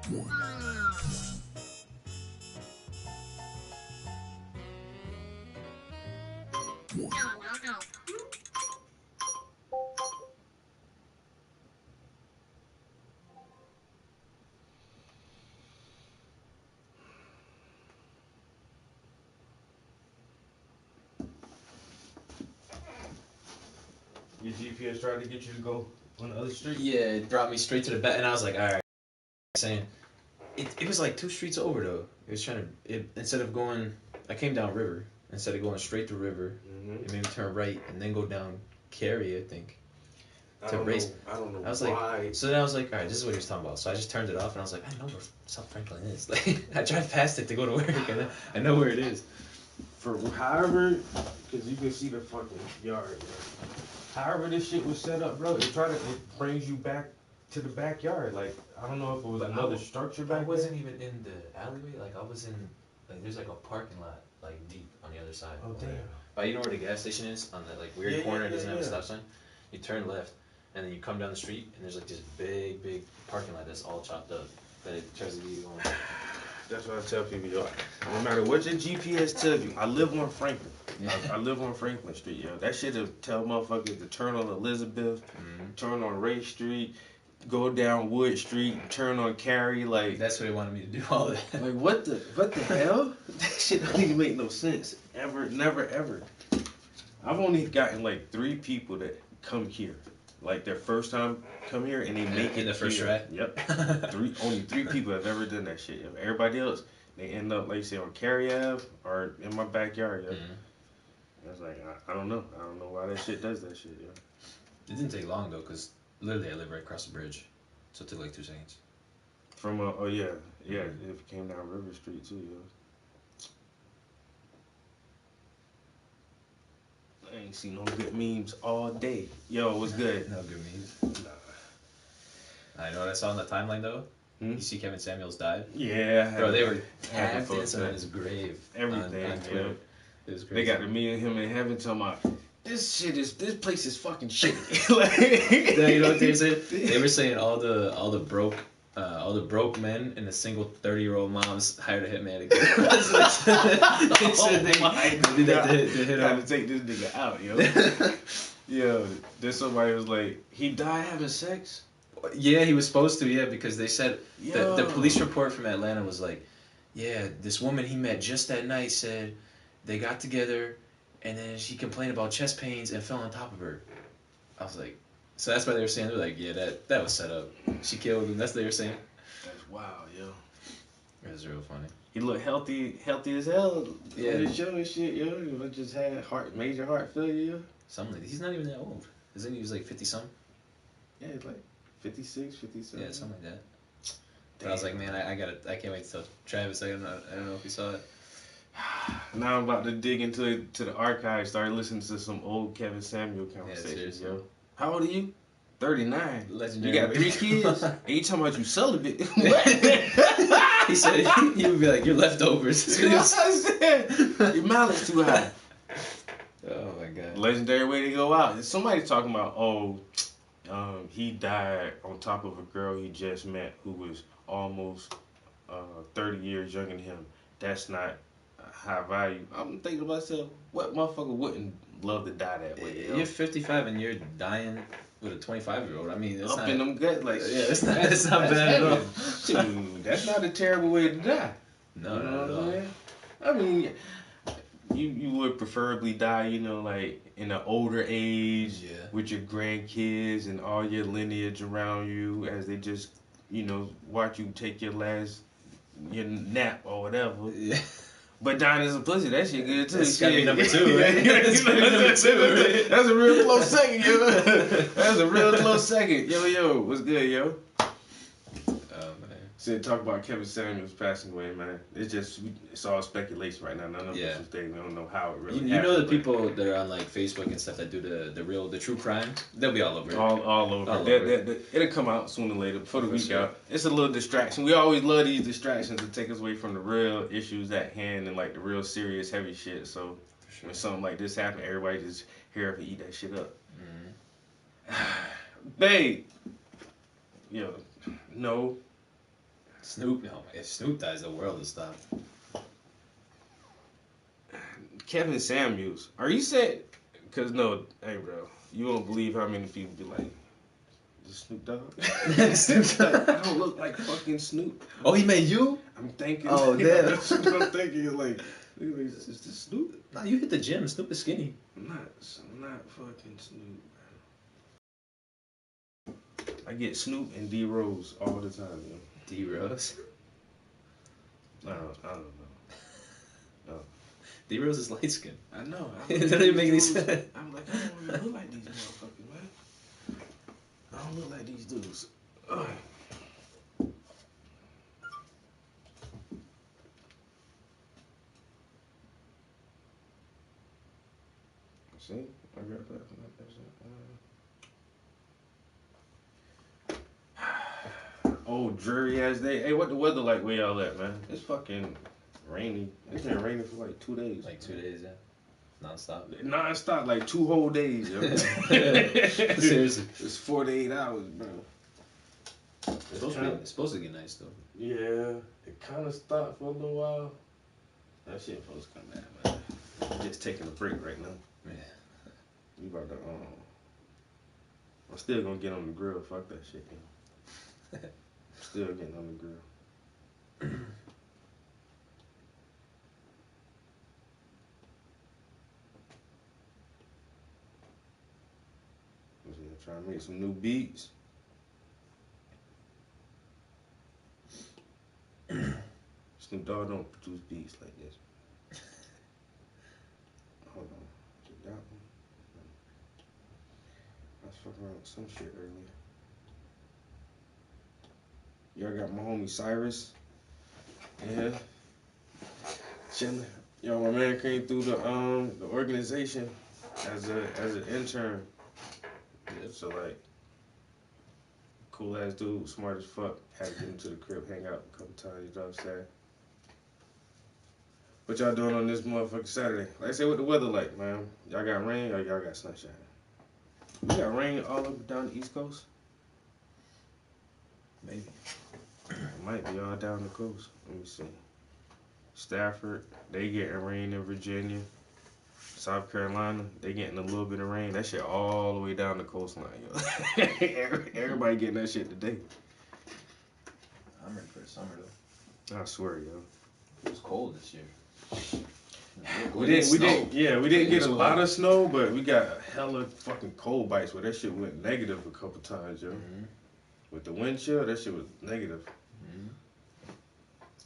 Your GPS tried to get you to go on the other street? Yeah, it brought me straight to the back, and I was like, all right. Saying it was like 2 streets over though. It was trying to instead of going, I came down River instead of going straight to River. It made me turn right and then go down Cary, I think. I don't know. I was why. like, so then I was like, all right, this is what he was talking about. So I just turned it off and I was like, I know where South Franklin is. Like I drive past it to go to work and I know where it is. For however, because you can see the fucking yard. However this shit was set up, bro, it brings you back to the backyard. Like I don't know if it was another structure back there. I wasn't even in the alleyway. Like I was in there's like a parking lot like deep on the other side. Oh damn. But you know where the gas station is on that like weird corner. It doesn't have a stop sign. You turn left, and then you come down the street, and there's like this big parking lot that's all chopped up. That it tries to be on. That's what I tell people, yo. No matter what your GPS tells you, I live on Franklin. Yeah. I live on Franklin Street, yo. That shit'll tell motherfuckers to turn on Elizabeth, turn on Ray Street, go down Wood Street, turn on Cary, like. That's what they wanted me to do. All that. Like what the hell? That shit don't even make no sense. Ever, never, ever. I've only gotten like 3 people that come here, like their first time come here, and they make it in the first try. Yep. Only 3 people have ever done that shit. Everybody else, they end up like you say on Cary Ave or in my backyard. Yo. I was like, I don't know. I don't know why that shit does that shit. Yo. It didn't take long though, cause literally I live right across the bridge, so it took like 2 seconds. From it came down River Street too. Yo. I ain't seen no good memes all day. Yo, what's good? No good memes. Nah. I know what I saw on the timeline though. You see Kevin Samuels died? Yeah. Bro, they were tagged dancing on his grave. Everything, on Twitter. It was crazy. They got me and him in heaven talking about, this place is fucking shitty. Like, yeah, you know what they said? They were saying all the broke men and the single 30-year-old moms hired a hitman to get him. They said they did that to hit him. Had to take this nigga out, yo. Yo, then somebody was like, he died having sex? Yeah, he was supposed to, yeah, because they said the police report from Atlanta was like, yeah, this woman he met just that night said they got together and then she complained about chest pains and fell on top of her. I was like, so that's why they were saying, they're like, yeah, that was set up. She killed him. That's what they were saying. That's wild, yo. It was real funny. He looked healthy as hell. Yeah. On the show and shit, yo. He just had major heart failure, yo. Something like, he's not even that old. Isn't he? He was like 50-something? Yeah, he's like 56, 57. Yeah, something like that. But I was like, man, I can't wait to tell Travis. I don't know if he saw it. Now I'm about to dig into the archives, start listening to some old Kevin Samuel conversations, yo. How old are you? 39. Legendary. You got 3 kids? And you talking about you celibate? He said he would be like, your leftovers. You know what I said? Your mileage too high. Oh my god. Legendary way to go out. Somebody talking about, he died on top of a girl he just met who was almost 30 years younger than him. That's not high value. I'm thinking to myself, what motherfucker wouldn't love to die that way? You're 55 and you're dying with a 25-year-old. I mean, it's up not in them gut, like, yeah, it's not bad at all. Dude, that's not a terrible way to die. No, not at all. I mean, you would preferably die, like in an older age, with your grandkids and all your lineage around you as they just, watch you take your nap or whatever. Yeah. But dying as a pussy, that shit good too. That's gotta be number 2, right? That's a real close second, yo. That's a real close second. Yo, what's good, yo? Said talk about Kevin Samuels passing away, man. It's all speculation right now. None of us is there. We don't know how it really happened. You know the people that are on like Facebook and stuff that do the true crime? They'll be all over it. All over it. It'll come out sooner or later before the week out. It's a little distraction. We always love these distractions to take us away from the real issues at hand and like the real serious heavy shit. So when something like this happens, everybody just here to eat that shit up. Babe. Yo, no. Snoop, if Snoop dies, the world will stop. Kevin Samuels. Are you saying? Cause no, hey bro, you won't believe how many people be like, "Is Snoop Dogg?" I don't look like fucking Snoop. Oh, he made you? I'm thinking. Oh, damn. That's what I'm thinking. Like, is this Snoop? Nah, you hit the gym. Snoop is skinny. I'm not fucking Snoop. I get Snoop and D Rose all the time, yo. D Rose. I don't know. No. D Rose is light skinned. I know. It doesn't even make any sense. I'm like, I don't even look like these motherfuckers, man. I don't look like these dudes. Ugh. See, I got that. Oh, dreary ass day. Hey, what the weather like where y'all at, man? It's fucking rainy. It's been raining for like 2 days. Like 2 days, yeah. Non-stop. Non-stop, like 2 whole days, yo. Seriously. It's 4 to 8 hours, bro. It's supposed to get nice, though. Yeah, it kind of stopped for a little while. That shit supposed to come back, man. I'm just taking a break right now. Yeah. You about to, I'm still gonna get on the grill. Fuck that shit, man. Still getting on the grill. Trying to make some new beats. Snoop Dogg don't produce beats like this. Hold on. Is it that one? I was fucking around with some shit earlier. Y'all got my homie Cyrus. Yeah. Chilling. Yo, my man came through the organization as an intern. Yeah, so like cool ass dude, smart as fuck. Had to get him to the crib, hang out a couple times, you know what I'm saying? What y'all doing on this motherfucking Saturday? Like I say, what the weather like, man? Y'all got rain or y'all got sunshine? We got rain all up and down the East Coast? Maybe. It might be all down the coast. Let me see. Stafford, they getting rain in Virginia. South Carolina, they getting a little bit of rain. That shit all the way down the coastline, yo. Everybody getting that shit today. I'm ready for the summer, though. I swear, yo. It was cold this year. We didn't get a lot of snow, but we got hella fucking cold bites where that shit went negative a couple times, yo. Mm-hmm. With the wind chill, that shit was negative. Mm-hmm.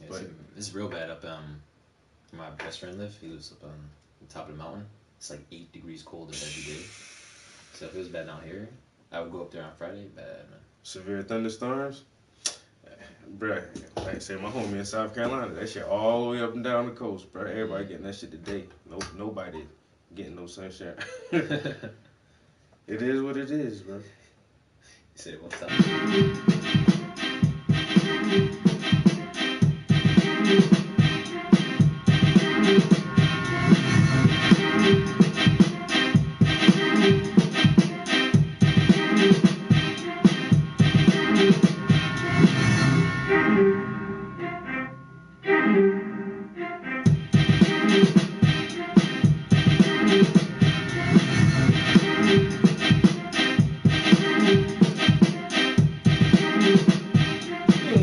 Yeah, But it's real bad up where my best friend lived. He lives up on the top of the mountain. It's like 8 degrees colder every day. So if it was bad down here, I would go up there on Friday. Bad, man. severe thunderstorms, bruh, like I said, my homie in South Carolina, that shit all the way up and down the coast, bruh. Everybody getting that shit today. Nobody getting no sunshine. It is what it is, bro. You said it one time.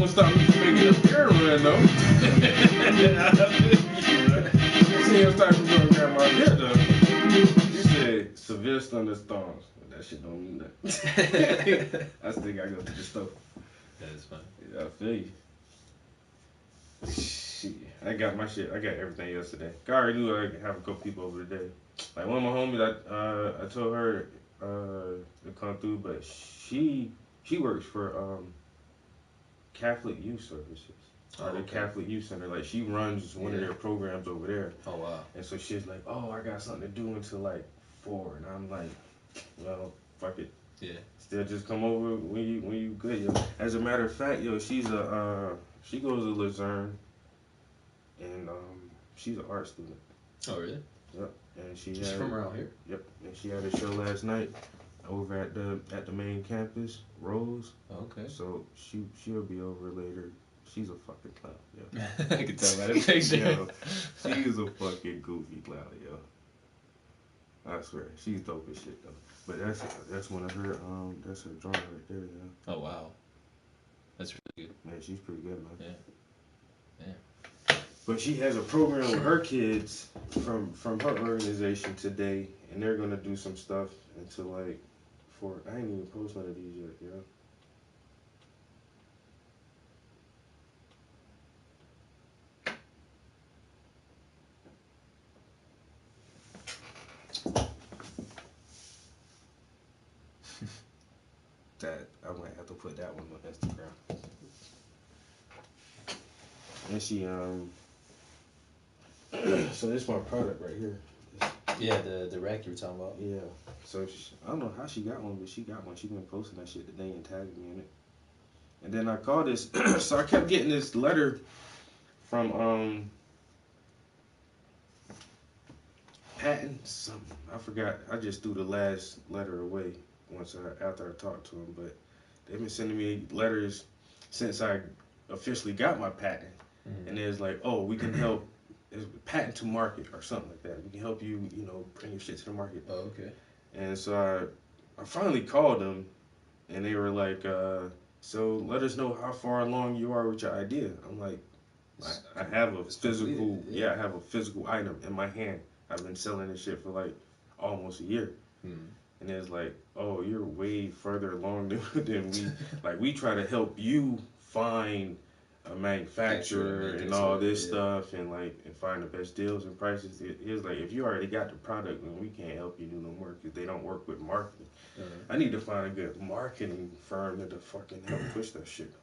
Stop me from making a beer run, though. See him start from going to grab my beer, though. You said severe thunderstorms. That shit don't mean nothing. I still gotta go to the store. That is funny. Yeah, I feel you. Shit. I got my shit. I got everything yesterday. I already knew I could have a couple people over today. Like one of my homies, I told her to come through, but she works for Catholic Youth Services. Or the Catholic Youth Center. Like she runs one of their programs over there. Oh wow. And so she's like, "Oh, I got something to do until like 4." And I'm like, "Well, fuck it. Yeah. Still just come over when you good, yo." As a matter of fact, yo, she goes to Luzerne, and she's an art student. Oh really? Yep. And She's from around here. Yep. And she had a show last night over at the main campus, Rose. Okay. So she'll be over later she's a fucking clown, yo. I can tell by the picture. Yo, she's a fucking goofy clown, yo. I swear, she's dope as shit though. But that's one of her that's her drawing right there, yo. Oh wow, that's really good. Man, she's pretty good, man. Yeah. But she has a program with her kids from her organization today, and they're gonna do some stuff until like I ain't even post none of these yet, yo. That I might have to put that one on Instagram. And she so this is my product right here. Yeah, the rack you were talking about. Yeah. So I don't know how she got one, but she got one. She been posting that shit today and tagging me in it. And then I called this. So I kept getting this letter from Patton something. I forgot. I just threw the last letter away after I talked to him. But they've been sending me letters since I officially got my patent. Mm-hmm. And it's like, oh, we can help. It's patent to market or something like that. We can help you, bring your shit to the market. Oh, okay. And so I finally called them, and they were like, so let us know how far along you are with your idea. I'm like, I have a physical, I have a physical item in my hand. I've been selling this shit for like almost a year. Mm-hmm. And it's like, oh, you're way further along than we, like we try to help you find a manufacturer and all this stuff and find the best deals and prices. It's like, if you already got the product, then we can't help you do no more because they don't work with marketing. Mm-hmm. I need to find a good marketing firm to fucking help push that shit.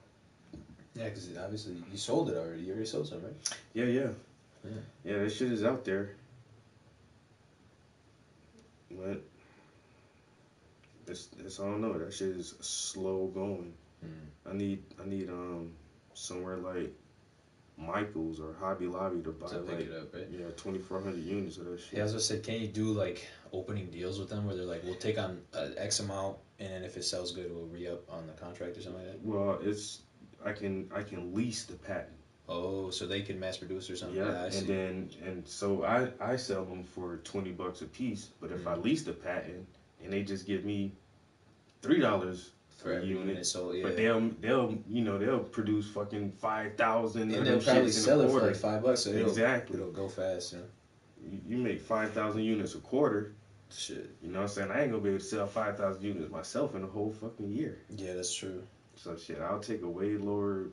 Yeah, because obviously you sold it already. You already sold some, right? Yeah, that shit is out there. But it's I don't know. That shit is slow going. Mm. I need somewhere like Michael's or Hobby Lobby to buy pick it up, right? 2,400 units of that shit. Yeah, I was gonna say, can you do like opening deals with them where they're like, we'll take on X amount, and then if it sells good, we'll re-up on the contract or something like that? Well, I can lease the patent. Oh, so they can mass produce or something? Yeah, so I sell them for $20 a piece, but if I lease the patent and they just give me $3 for a unit, so but they'll produce fucking 5,000, and they'll probably sell it for like $5, so exactly it'll go fast. You make 5,000 units a quarter. Shit, you know what I'm saying? I ain't gonna be able to sell 5,000 units myself in a whole fucking year. Yeah, that's true. So shit, I'll take a way lower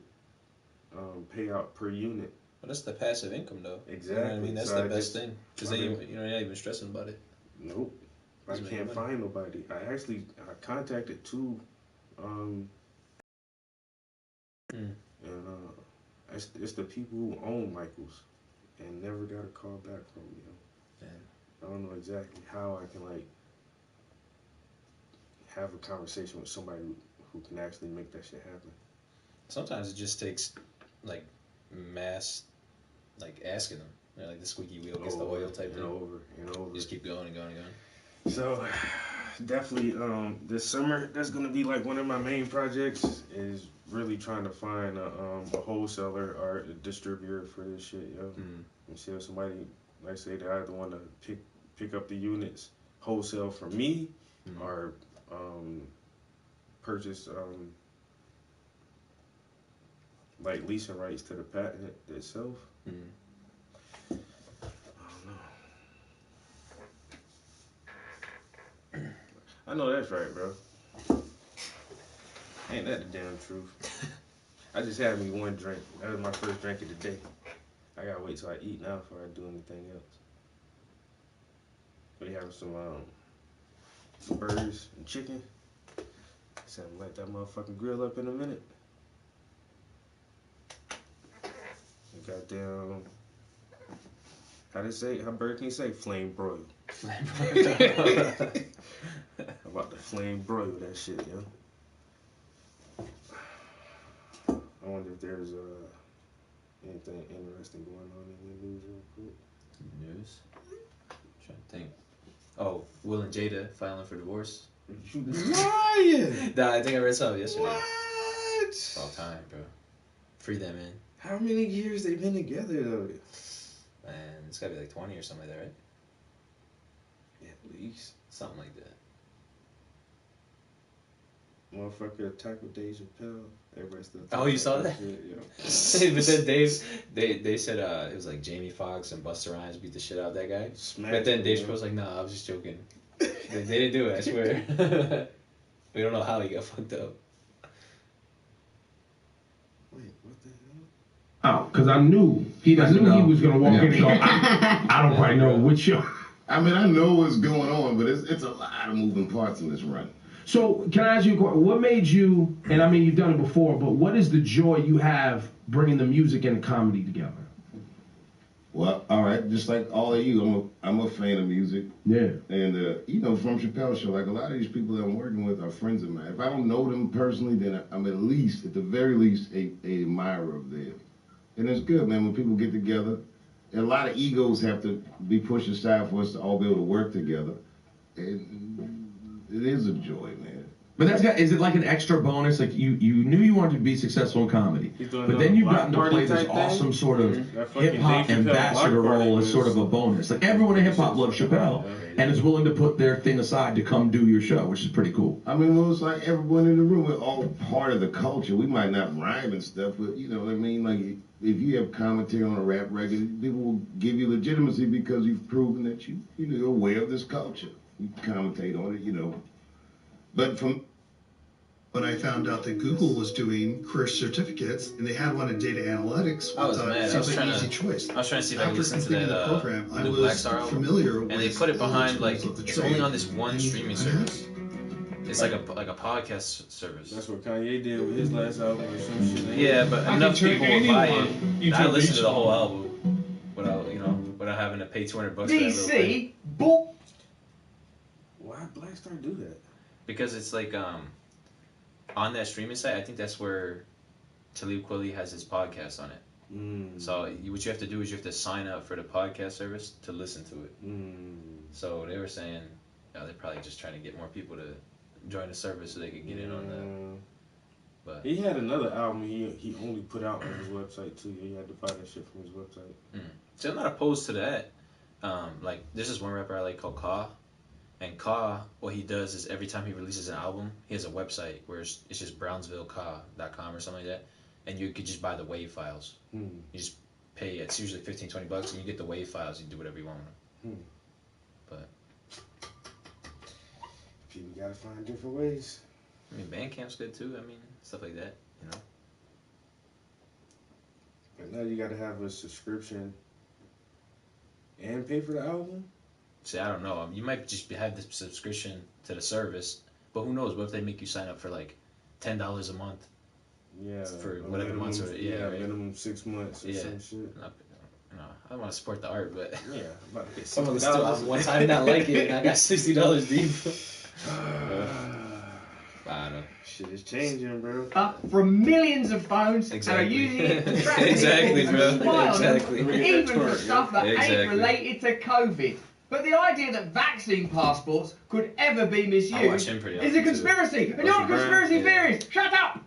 payout per unit. Well, that's the passive income though. Exactly. You know what I mean? That's the best thing because then you're not even stressing about it. Nope. I can't find nobody. I contacted two. And it's the people who own Michaels, and never got a call back from me. I don't know exactly how I can have a conversation with somebody who can actually make that shit happen. Sometimes it just takes mass asking them, like the squeaky wheel gets the oil type thing. Over. Just keep going and going and going. So definitely this summer that's gonna be like one of my main projects is really trying to find a wholesaler or a distributor for this shit, yo. And see if somebody, like say, they either want to pick up the units wholesale from me or purchase like leasing rights to the patent itself. I don't know. I know that's right, bro. Ain't that the damn truth? I just had me one drink. That was my first drink of the day. I gotta wait till I eat now before I do anything else. We have some burgers and chicken. So I'm let that motherfucking grill up in a minute. Goddamn. How Burger King say? Flame broil. Flame broil. I'm about to flame broil that shit, yo. I wonder if there's anything interesting going on in the news real quick. News? I'm trying to think. Oh, Will and Jada filing for divorce. Lying! Nah, I think I read something yesterday. What? It's all time, bro. Free them in. How many years they been together though? Man, it's gotta be like 20 or something like that, right? At least. Something like that. Motherfucker attack with Dave Chappelle. Everybody still. Oh, you saw that? Shit, But then they said it was like Jamie Foxx and Busta Rhymes beat the shit out of that guy. But then Dave Chappelle was like, nah, I was just joking. They didn't do it, I swear. We don't know how he got fucked up. Wait, what the hell? Oh, because I knew he was gonna walk in and go. I don't quite know which show. I mean, I know what's going on, but it's a lot of moving parts in this run. So, can I ask you a question? What made you? And I mean, you've done it before, but what is the joy you have bringing the music and the comedy together? Well, all right, just like all of you, I'm a fan of music. Yeah. And you know, from Chappelle's Show, like a lot of these people that I'm working with are friends of mine. If I don't know them personally, then I'm at the very least, a admirer of theirs. And it's good, man, when people get together. A lot of egos have to be pushed aside for us to all be able to work together. And it is a joy, man. But is it like an extra bonus? Like you knew you wanted to be successful in comedy, but then you've gotten to play this awesome sort of hip hop ambassador role as sort of a bonus. Like everyone in hip hop loves Chappelle and is willing to put their thing aside to come do your show, which is pretty cool. I mean, well, it's like everyone in the room, we're all part of the culture. We might not rhyme and stuff, but you know what I mean? Like if you have commentary on a rap record, people will give you legitimacy because you've proven that you're aware of this culture. You commentate on it, you know. But when I found out that Google was doing career certificates and they had one in data analytics, I was mad. it seems like an easy choice. I was trying to see if I could listen to completing that the program, I Blue was Black Star album, familiar and with they put it behind all the like tools of the it's trade. only on this one streaming service. It's Right. like a podcast service. That's what Kanye did with his last album or some shit. Yeah, but I enough can people turn will buy it. anyone into I a listened to the beach whole ball. album without having to pay $200 for that little thing. DC, boop. Why Black Star do that? Because it's like on that streaming site, I think that's where Talib Kweli has his podcast on it. So what you have to do is you have to sign up for the podcast service to listen to it. So they were saying they're probably just trying to get more people to join the service so they could get in on that. But he had another album he only put out on his website too. You had to buy that shit from his website. So I'm not opposed to that. Like there's this one rapper I like called Ka. And Ka, what he does is every time he releases an album, he has a website where it's just brownsvilleka.com or something like that. And you could just buy the WAV files. You just pay, it's usually $15-20 and you get the WAV files, you can do whatever you want with them. But people gotta find different ways. I mean, Bandcamp's good too. I mean, stuff like that, you know. But now you gotta have a subscription and pay for the album? See, I don't know. You might just have the subscription to the service, but who knows? What if they make you sign up for like $10 a month? Yeah. For whatever months or right? minimum 6 months or some shit. No, I want to support the art, but Yeah, about to pay some of the stuff one time not like it, and I got $60 deep. I don't know. Shit is changing, bro. Up from millions of phones Exactly. and are using it to track Exactly, people bro. and spy on them, Exactly. even for stuff that ain't Exactly. related to COVID. But the idea that vaccine passports could ever be I watch misused him pretty is a often, too. conspiracy. And you're a Russell Brand? conspiracy Yeah. theorist. Shut up!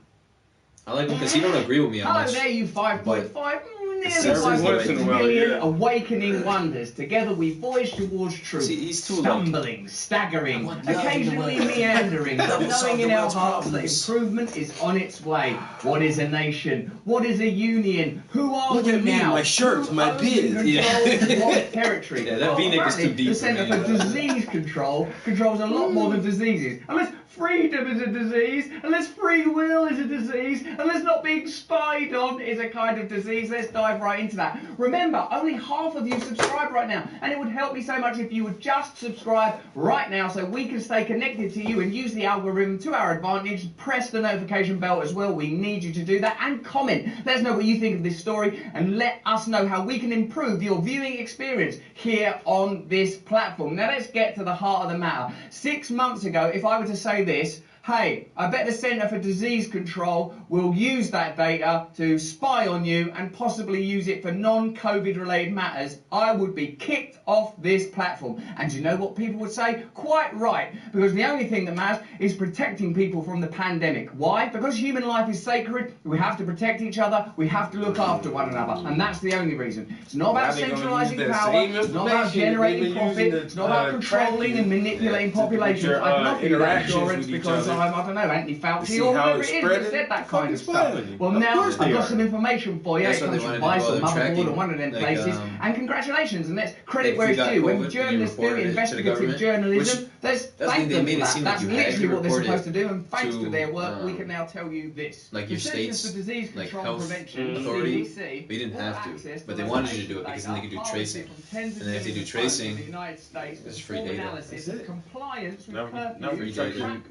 I like him because he don't agree with me on Hello much. there, you 5.5, nearly Every 5 once in a while, million yeah. awakening wonders. Together we voyage towards truth. See, he's too Stumbling, staggering, I want love in the occasionally world. meandering, but Love will solve knowing in the our world's hearts that problems. improvement is on its way. What is a nation? What is a union? Who are Look we at me, now? my shirt, Who my owns beard. and controls what territory? Yeah, that V-neck is too apparently, deep The for Centre me. for Disease Control controls a lot more than diseases. Unless freedom is a disease, unless free will is a disease, unless not being spied on is a kind of disease. Let's dive right into that. Remember, only half of you subscribe right now, and it would help me so much if you would just subscribe right now so we can stay connected to you and use the algorithm to our advantage. Press the notification bell as well. We need you to do that, and comment. Let us know what you think of this story, and let us know how we can improve your viewing experience here on this platform. Now let's get to the heart of the matter. 6 months ago, if I were to say this, hey, I bet the Centre for Disease Control will use that data to spy on you and possibly use it for non-COVID related matters, I would be kicked off this platform. And you know what people would say? Quite right, because the only thing that matters is protecting people from the pandemic. Why? Because human life is sacred, we have to protect each other, we have to look after one another, and that's the only reason. It's not about centralising power, it's not about generating profit, it's not about controlling and manipulating populations. I can offer you that assurance because I don't know, Anthony Fauci or whoever it is that said that kind of stuff. Well, now I've got some information for you. It comes from Vice or Motherboard or one of them places. And congratulations, and let's credit where it's due. When journalists do investigative journalism, let's thank them for that. That's literally what they're supposed to do, and thanks to their work, we can now tell you this. Like your state's like health authority, but you didn't have to, but they wanted you to do it because then they could do tracing. And then if they do tracing, it's free data. That's it. Compliance with free data.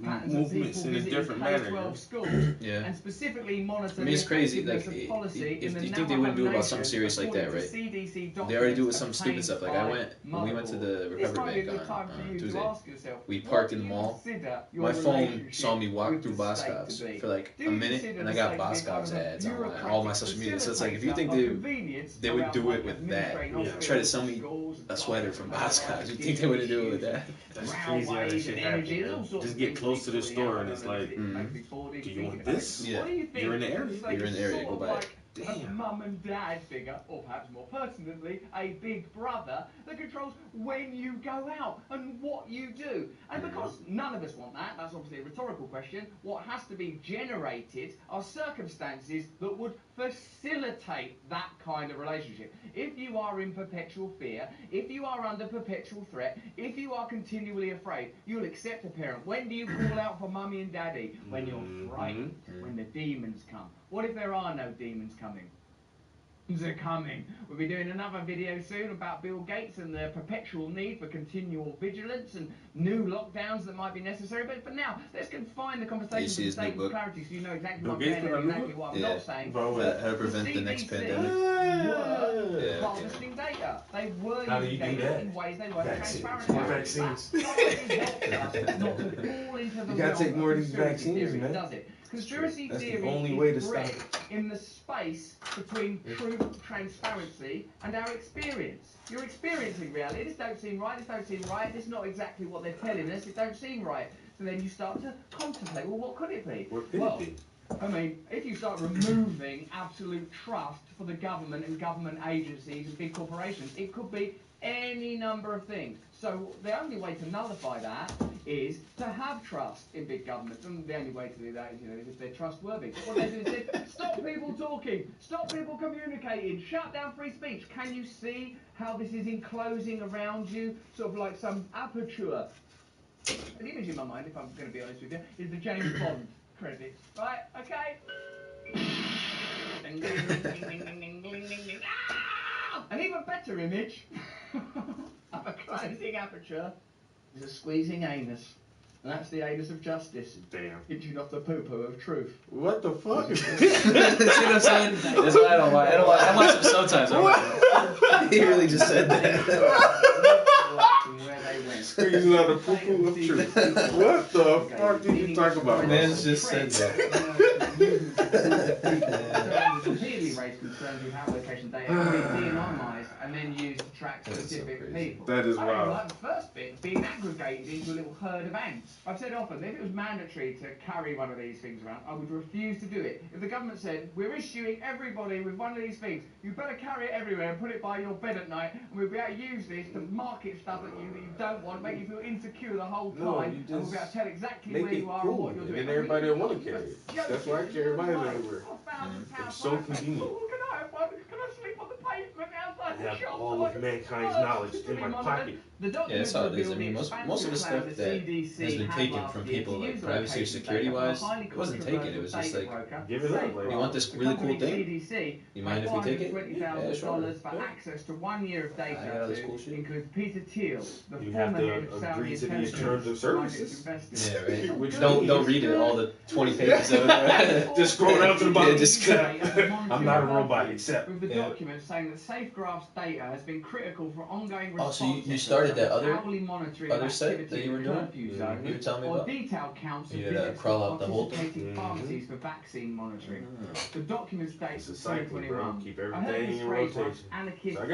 Movements in a different manner. Yeah. And specifically monitor. I mean, it's crazy. Like, if you think they wouldn't do about something serious like that, right? They already do it with some stupid stuff. Like when we went to the Recovery Bank on Tuesday, we parked in the mall. My phone saw me walk through Boscov's for like a minute, and I got Boscov's ads on all my social media. So it's like, if you think they would do it with that, try to sell me a sweater from Boscov's, you think they wouldn't do it with that? That's crazy how that shit happens. Just get close to the store and it's like, do you want this? Yeah. You're in the area. You're in the area, go buy it. A mum and dad figure, or perhaps more pertinently, a big brother that controls when you go out and what you do. And because none of us want that, that's obviously a rhetorical question, what has to be generated are circumstances that would facilitate that kind of relationship. If you are in perpetual fear, if you are under perpetual threat, if you are continually afraid, you'll accept a parent. When do you call out for mummy and daddy? When you're frightened, when the demons come. What if there are no demons coming? Are coming. We'll be doing another video soon about Bill Gates and the perpetual need for continual vigilance and new lockdowns that might be necessary. But for now, let's confine the conversation to statement clarity so you know exactly what I'm saying and exactly what I'm not saying. How to prevent the next pandemic. Were harvesting data. They were using data in ways they weren't transparent. More vaccines. Not to fall into the you gotta take more of these vaccines, man. Does it? Conspiracy That's theory the only way to is stop bred it. in the space between truth, transparency, and our experience. You're experiencing reality. This don't seem right. This don't seem right. This is not exactly what they're telling us. It don't seem right. So then you start to contemplate. Well, what could it be? What could it be? I mean, if you start removing absolute trust for the government and government agencies and big corporations, it could be any number of things. So the only way to nullify that is to have trust in big governments, and the only way to do that is, is if they're trustworthy. What they do is say, stop people talking, stop people communicating, shut down free speech. Can you see how this is enclosing around you, sort of like some aperture? The image in my mind, if I'm going to be honest with you, is the James Bond credits. Right? Okay. Ding, ding, ding, ding, ding, ding, ding, ding, ding. Ah! An even better image of a closing aperture is a squeezing anus. And that's the anus of justice. Damn. Hitching off the poo-poo of truth. What the fuck? See what I'm saying? That's why I don't like it. I watch them sometimes. He really just said that. Squeezing out the poo-poo of truth. What the fuck did you talk about? Man just said that. Repeatedly raised concerns with how location data can be de-anonymized and then used to track specific people. That is wild. Like the first bit, being aggregated into a little herd of ants. I've said often, if it was mandatory to carry one of these things around, I would refuse to do it. If the government said, we're issuing everybody with one of these things, you better carry it everywhere and put it by your bed at night, and we'll be able to use this to market stuff that you don't want, make you feel insecure the whole time, and we'll be able to tell exactly where you are and what you're doing. And then everybody will want to carry it. That's why I carry mine everywhere. It's so convenient. Can I have one? Can I sleep on the pavement outside the shop? I have all of mankind's knowledge in my pocket. Yeah, that's how it is. I mean, most of the stuff that has been taken from people, like privacy or security-wise, it wasn't taken. It was just like, give it up. you want this really cool thing? You mind if we take it? Yeah, sure. For access to 1 year of data. I got all this cool shit. Includes Peter Thiel, the You former have to head of Saudi agree to these intelligence. terms of services. Yeah, right. Which don't read it, all the 20 pages of it. Just scroll down to the bottom. Yeah, just I'm not a robot, except. With the document saying that safe graphs data has been critical for ongoing Oh, so response you started that other site that you were doing? You were telling me or about? detailed counts of You visits crawl to out the whole thing? participating pharmacies for vaccine monitoring. The documents date It's a cycle, bro. 2021. Keep I heard everything this in phrase rotation. once, anarchist So I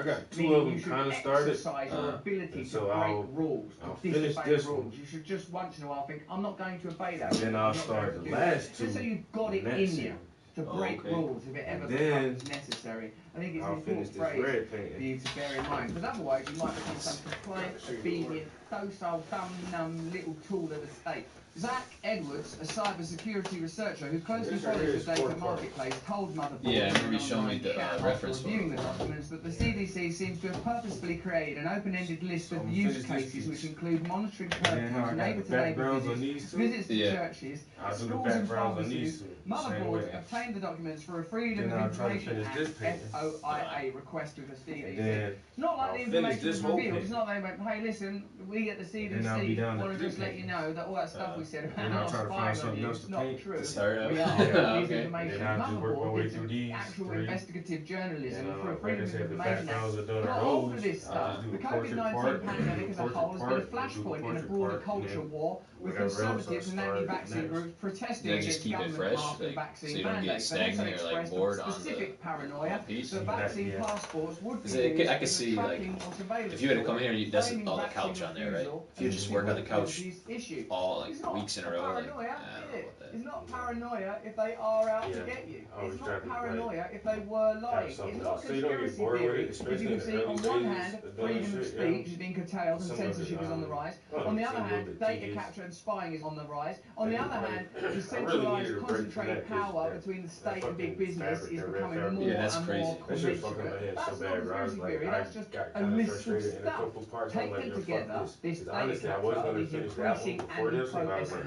got two of them kind of started. exercise your ability And so to break I'll rules, I'll to finish disobey this rules. one. You should just once in a while think, I'm not going to obey that. Then rule. I'll I'm not start going the to do it." last two. Just so you've got it and in that's you it. to break okay. rules if it ever Then becomes necessary. I think it's I'll an finish important this phrase red for painting. you to bear in mind, because otherwise you might become some compliant, obedient, docile, dumb little tool of the state. Zach Edwards, a cybersecurity researcher who closely follows the data marketplace, told Motherboard Yeah, I remember you showing me the reference reviewing the documents that the CDC seems to have purposefully created an open-ended list of use cases which include monitoring curfews, neighbour-to-neighbour visits to churches, schools and pharmacies. Motherboard obtained the documents for a Freedom of Information Act FOIA request of the CDC. It's not like the information was revealed. It's not they went, hey, listen, we at the CDC want to just let you know that all that stuff we said about not spying on you is not true. We are. These information. Motherboard did actual investigative journalism for a Freedom of Information Act. Got hold of this stuff. The COVID-19 pandemic as a whole has been a flashpoint in a broader culture war with conservatives and anti-vaccine groups protesting against government vaccine mandates. They also expressed specific paranoia that vaccine passports would be used I could see, like, if you had to come here, that's all the couch on there, right? If you just work on the couch all, like, weeks in a row, like, it's not paranoia if they are out to get you. It's not paranoia if they were lying. It's not conspiracy theory. If you can see, on one hand, freedom of speech is being curtailed and censorship is on the rise. On the other hand, data capture and spying is on the rise. On the other hand, the centralised, concentrated power between the state and big business is becoming more and more commensurate. That's not conspiracy theory. That's just a list of stuff. Taken together, this data capture, these increasing anti-protest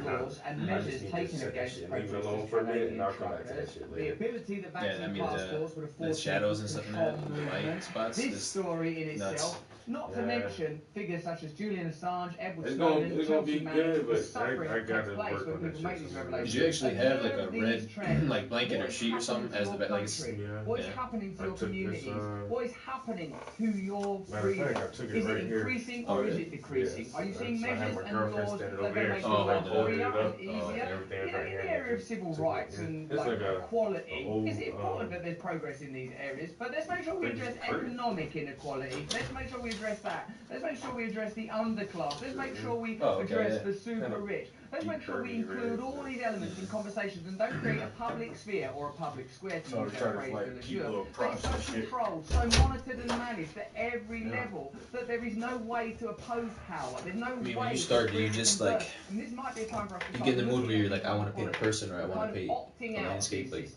laws and measures taken against protesters for Canadian truckers, the ability that vaccine passports would afford shadows and stuff in there, the white spots. This story in itself, not to mention figures such as Julian Assange, Edward Snowden, and Chelsea Manning, the suffering that takes place when people make these revelations. Did you actually have like a red like blanket or sheet or something as the like? What is happening to your communities? What is happening to your freedom? Is it increasing or is it decreasing? Are you seeing measures and laws that are going to make your life freer and easier? In the area of civil rights and like equality, is it important that there's progress in these areas? But let's make sure we address economic inequality. Let's make sure we address that. Let's make sure we address the underclass. Let's make sure we address the super rich. Let's make sure we include all these elements in conversations and don't create a public sphere or a public square to use that phrase de jure. It's so controlled, so monitored and managed at every level that there is no way to oppose power. There's no way. When you start, do you just like and this might be a time for us to you get in the mood where you're like, I want to paint a person or I want to paint a landscape, like.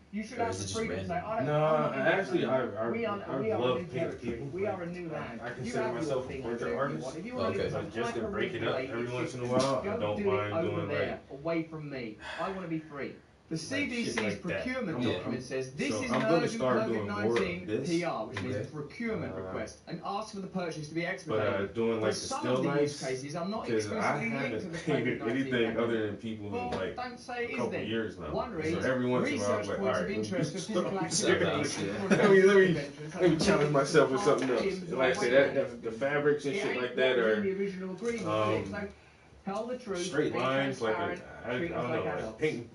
You should have the freedom to say, actually, I love painting people. We are a new land. I consider myself a portrait artist. Just to break it up every once in a while, I don't mind doing like away from me. I want to be free. The CDC's like procurement document says this is I'm an gonna urgent start doing more of COVID-19 this. PR, which means a procurement request, and ask for the purchase to be expedited. But doing like the some still of the use lives, cases are not because I exclusively linked to the haven't painted COVID-19 anything pandemic. other than people in like Don't say it a is couple then. years now. One reads, So every once in a while, I'm research like, points all of right, interest for physical let me challenge myself with something else. Like I say, that the fabrics and shit like that are the original agreement. Tell the truth. Straight lines, like I don't know, like painting.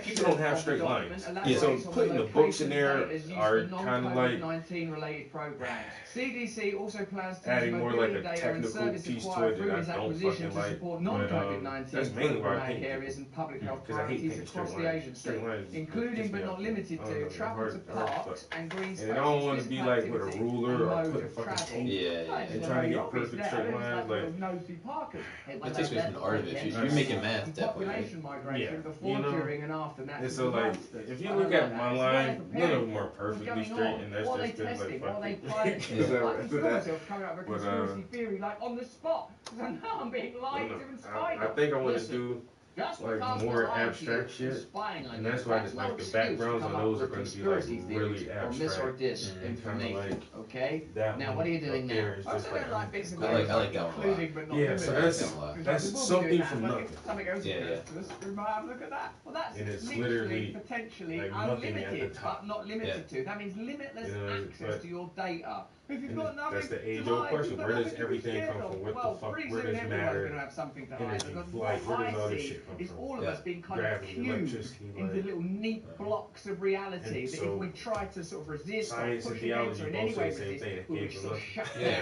People don't have straight lines. Yeah. So putting the books in there are kind of like non-COVID-19 related programs. CDC also plans to adding more like a data and technical service piece to acquired it through that I this don't acquisition fucking to like. support But non-COVID-19 that's mainly why I programmatic paint areas and public health because I hate priorities painting across straight the lines. agency, Straight lines including but not limited to travel to parks and green spaces. And I don't want to be like with a ruler or put a fucking tape and trying to get perfect straight lines. Like it takes me from the art of it. You're making math at that point. Migration before, during, and after natural and so like, if you look at my line, none of them are perfectly straight, and that's just because like coming up with a conspiracy theory like on the spot. Because I know I'm being lied to and spied on. I think I want to do like more abstract shit, and that's why like the backgrounds on those are going to be like really abstract and kind of like okay. that. Now what are you doing now? Is just like, I like that one a lot. Yeah, so that's something from nothing. Yeah. We might have a look at that. Well, that's and it's literally potentially like nothing at the unlimited, top. but not limited to. That means limitless access to your data. If you've And got nothing that's the to age-old hide, question. you've got Where does nothing to be everything scared come of. from? What Well, the fuck? pretty Where soon does everyone's matter? going to have something to hide. Energy, Because light, what where does all I this see shit come is from? all of us being kind Gravity, of cubed electricity, into like, little neat blocks of reality and that so if we try to sort of resist or science and push against theology or in both any say way the same resist, thing. we'll It be came sort from of shut Yeah,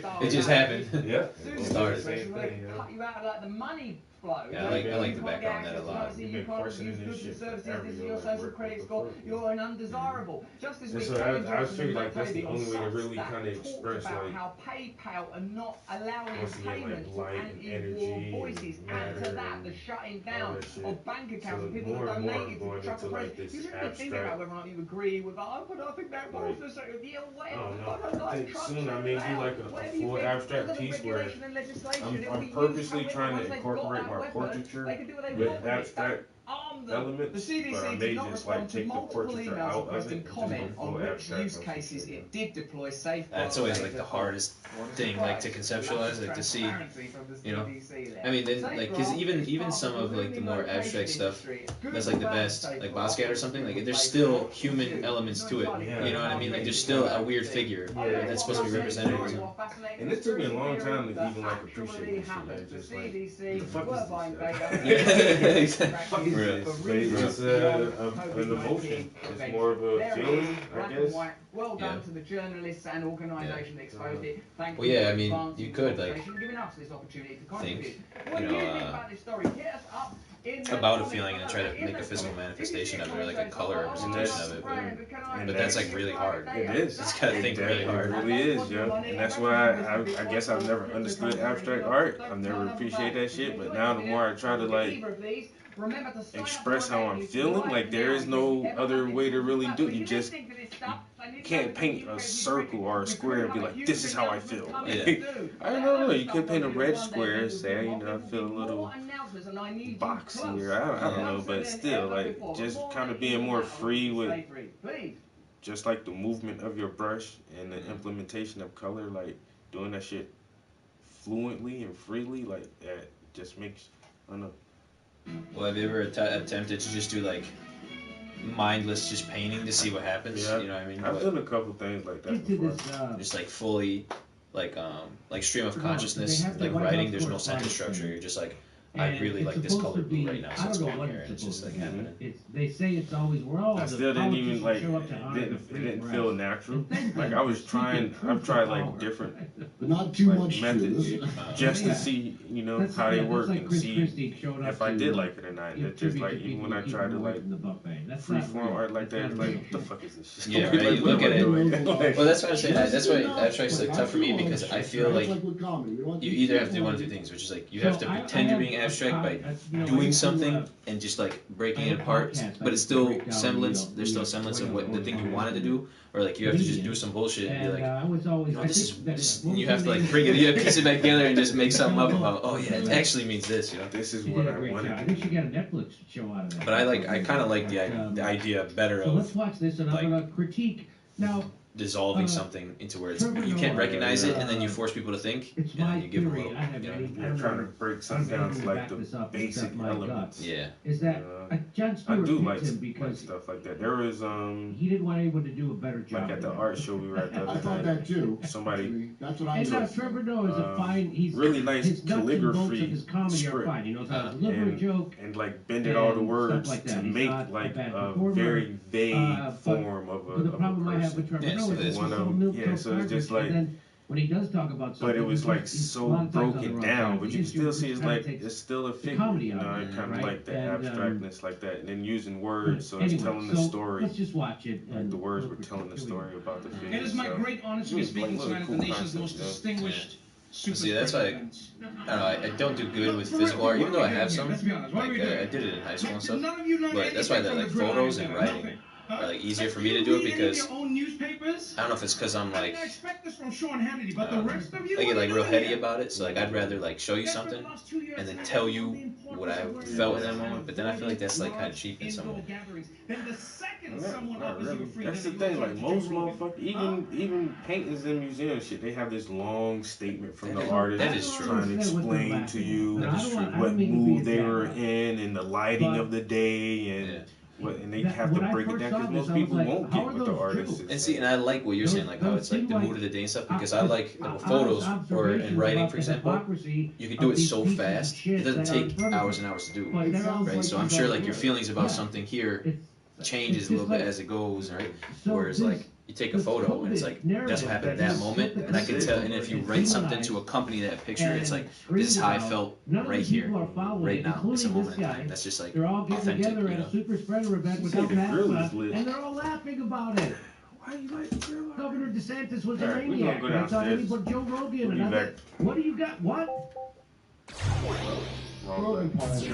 down. it just happened. Yeah, Started. same They thing. cut you out of like the money flow. Yeah, I like the background on that a lot. You You've been can't questioning use this goods and shit services. forever. This is You're your like, social what credit the score. fuck? You're an undesirable. Just as And we so came I to feel like that's the on only way to sites really that kind of talked express about like how PayPal are not allowing once again, like, payment to light and anti-war energy voices. and Add to matter that and the shutting all down that shit. of bank accounts So of people more that and more donated to going the Trump into, like, oppression. this You shouldn't be thinking about abstract- whether or not you agree with that, but I think that was Like, the sort of deal, I whatever. don't know. I don't I like think Trump soon I shutting may do down. like a Whatever you full think, abstract because of piece where regulation and legislation, it'll I'm be used purposely however trying to once they've got incorporate that my weapon, portraiture they can do what they with want with it. abstract Arm them. elements, The CDC but I did may not just like respond to take the multiple portraiture emails out of requesting it and comment just go on full which abstract use on some cases shit. it did deploy safe. That's always like the hardest thing, like to conceptualize, like to see, you know. I mean, then like, cause even some of like the more abstract stuff, that's like the best, like Basquiat or something. Like, there's still human elements to it. You know what I mean? Like, there's still a weird figure that's supposed to be represented. And it took me a long time to even like appreciate this shit. Like, just like, what the fuck is this? Yeah, But it's an emotion. It's more of a feeling, I guess. Well done to the journalists and organisation that exposed it. Thank well, you yeah, for I mean, advancing you could, the like, conversation, giving us this opportunity to think, contribute. What you do you know, think about this story? Hit us up in the about a comments feeling and then try to below. make a physical If you manifestation see of it, or like a color representation of it. But that's like really hard. It is. It's gotta think really hard. It really is, yo. And that's why I guess I've never understood abstract art. I've never appreciated that shit. But now the more I try to like express how I'm feeling, like there is no other way to really do it. You just can't paint a circle or a square and be like, this is how I feel. Like, I don't know. You could paint a red square and say, you know, I feel a little boxy, or I don't know, but still, like, just kind of being more free with just like the movement of your brush and the implementation of color, like doing that shit fluently and freely, like that just makes, I don't know. Well, have you ever attempted to just do like mindless just painting to see what happens? Yeah, you know what I mean? I've done a couple things like that before. Just like fully, like stream of consciousness, like writing. There's no sentence structure. You're just like, I really like this color blue right now, so it's going here, and it's just like happening. They say it's always we're all. I still didn't even like. It didn't feel natural. Like I was trying. I've tried like different Not too like, much methods sugar. just to see, you know, how they work and see if I did to, like it or not. It's just like even when I try to like freeform art like that, it's like what the fuck is this shit? Yeah, right. You look at it. Like, Well, that's what I'm saying. That's why abstract's like tough for me, because I feel like you either have to do one of two things, which is like you have to pretend you're being abstract by doing something and just like breaking it apart, but it's still semblance. There's still semblance of what the thing you wanted to do, or like you have to just do some bullshit and be like, you know, this. And you have to like bring it, you have to piece it back together and just make something up about, oh yeah, it actually means this, you know. this is what I wanted. I think she got a Netflix show out of that. But I kind of like the idea better So let's of watch this, and I'm gonna critique now. dissolving something into where it's you can't recognize it, and then you force people to think, It's and then my you give them theory. rope. I have You know? any. I You're don't trying to know. break something down to like the basic elements. Yeah. Is that Jon I Stewart do picked like him because stuff like that. There was he didn't want anyone to do a better job. like at the art show we were at the I other thought night. that too. Somebody That's what I And took. Trevor Noah is a fine. He's really nice his nuts and bolts calligraphy of his comedy are script. fine. He knows how to deliver a joke. and like bended all the and words stuff like to that. He's make not a like bad a performer, very vague but form of But the problem a I have with person. Trevor Yeah, Noah so is it's he's one so of 'em. milk Yeah, toast so it's just garbage, like- and then when he does talk about something, But it was like he's a so lot of times on the broken wrong down, side. but The you can issue still is see it's trying to like take it's still a the figure, comedy you know, out of and it, kind of right? like the And, abstractness like that, and then using but words, so it's anyway, telling the so story. let's just watch it. Like And the words we'll were telling the here we story go. about the figure. It is my so. great honor to be It was speaking like to one of the cool nation's concept, most yeah. distinguished super See, that's why I events. don't know. I don't do good with physical art, even though I have some. Let's be honest. What are Like we doing? I did it in high school and stuff. None of you learned But that's why anything that like from the photos gridiron, and nothing. writing or like easier for me to do it because your own newspapers? I don't know if it's because I'm I like mean, I expect this from Sean Hannity, but the rest of you, I get what like are real you heady doing about it. So like I'd rather like show you here? something The last 2 years, and then I tell have you the importance what I of wearing felt in masks that moment. and But then I feel like that's like kind of large cheap in some indoor way. gatherings. Then the second Not someone offers really. you a free That's the dinner, thing. you Like turn to most Joe Rogan. motherfuckers, even paintings in museums, shit, they have this long statement from That the is- artist that is true. trying to explain to you That is true. what mood they were in and the lighting of the day and. Yeah. And they have to break it down because most people won't get what the artist is. And see, and I like what you're saying, like how it's like the mood of the day and stuff, because I like with photos or in writing, for example, you can do it so fast, it doesn't take hours and hours to do, right? So I'm sure like your feelings about something here changes a little bit as it goes, right? Whereas like you take a photo and it's like that's what happened at that moment, and I can tell. And if you write something to accompany that picture, it's like this is how I felt right here, right now. It's a moment in time. That's just like They're all getting authentic, together you at know. a super spreader event without masks on, and they're all laughing about it. Why you like Governor DeSantis was All a right, we gonna maniac. go I thought downstairs. anybody, Joe Rogan, We'll be and back. what do you got? What? Wrong button.